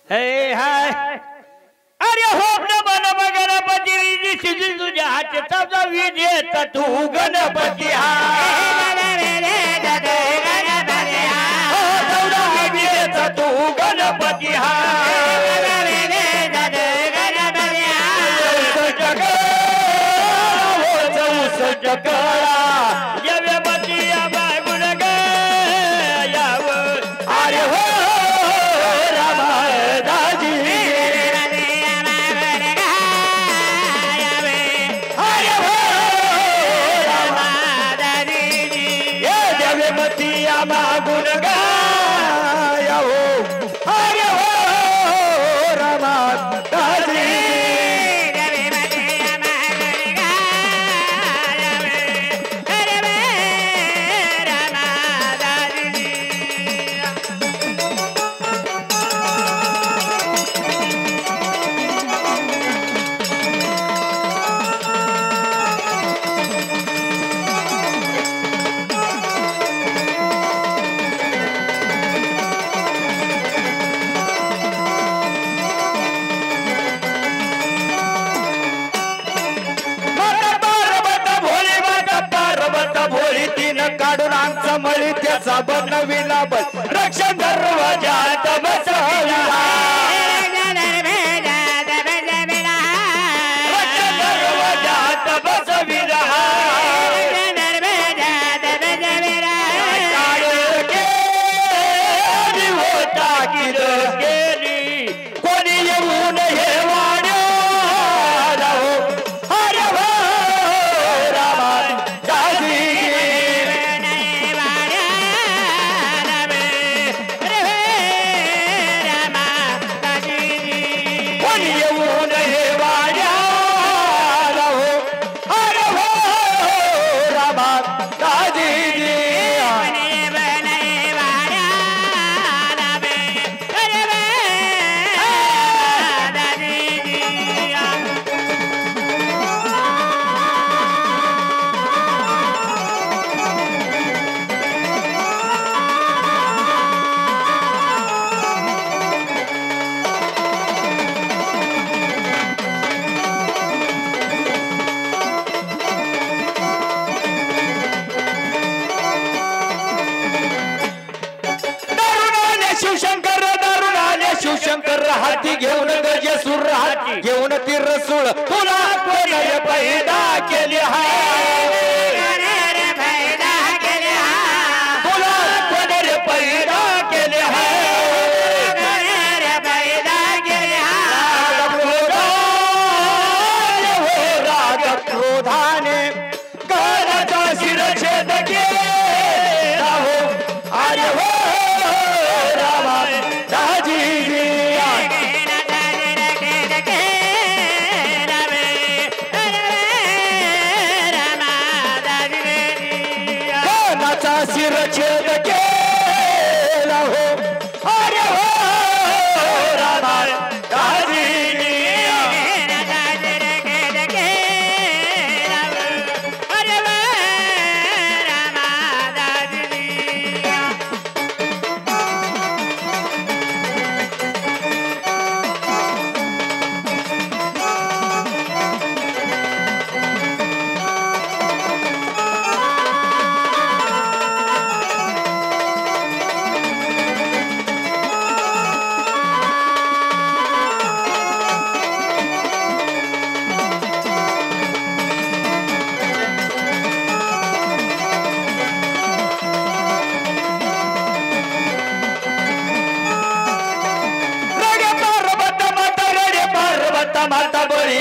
हे हाय अरे हो नमन गणपती शिजू तुझ्या हातचा विजेता तू गणपती विजेता तू गणपती जगळा यवती बाय गुण गाव अरे हो गुण गाया हो अरे हो रामा दाजी काढून आमचा मळी त्याचा बनविला बस रक्षण दरवाजात बसविला रक्षण दरवाजात बसविला होता किर केली कोणी येऊन हे वाड्या अरे हो रामा दाजी शिवशंकर हाती घेऊन गजे सुर हाती घेऊन ती रसूळ तुला कोणी पैदा केली तुला कोणी पैदा केले राग क्रोधाने गणाचा शिरछेद केला हो अरे हो रामा दाजी शिरछेद केला हो अरे हो रामा दाजी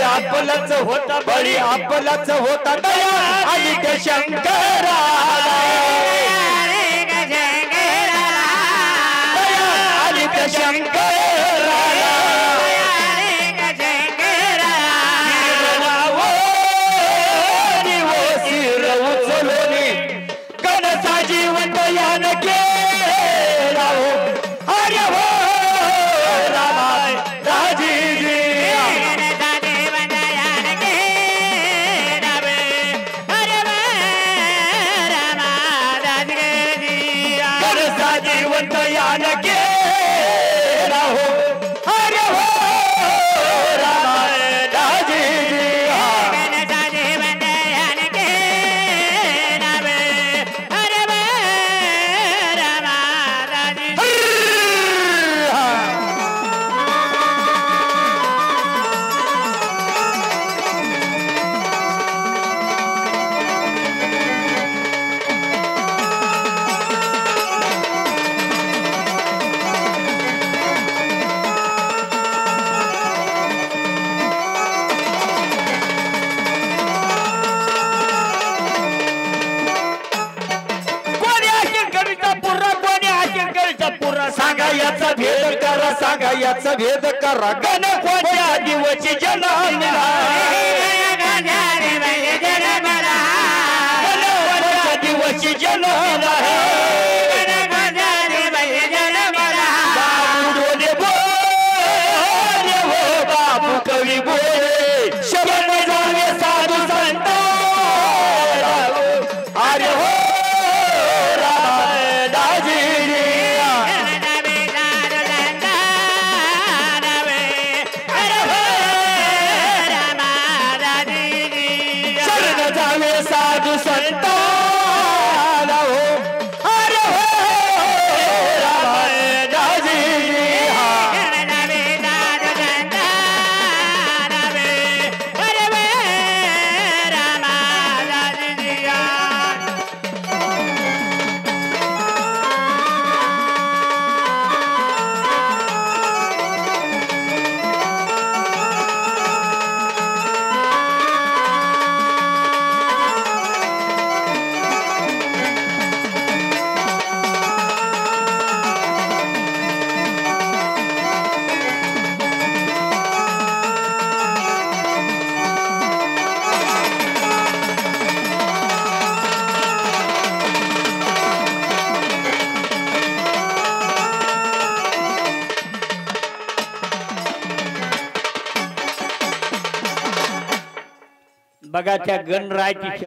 आपलंच होता बळी आपलंच होता दया आणि ते शंकरा आणि ते शंकरा शिर उचलोनी गणसा जीवन यान केला हो अरे हो रामा दाजी जीवन यान केला सांगा याचा भेद करा गण कोणत्या दिवशी जन्मला कोणत्या दिवशी जन्मला बाबू डोले बोले हो बाबू कवी बोले शरण जावे साधू संत अरे हो साधू संत अरे हो रामदाजी बघा त्या गणरायाची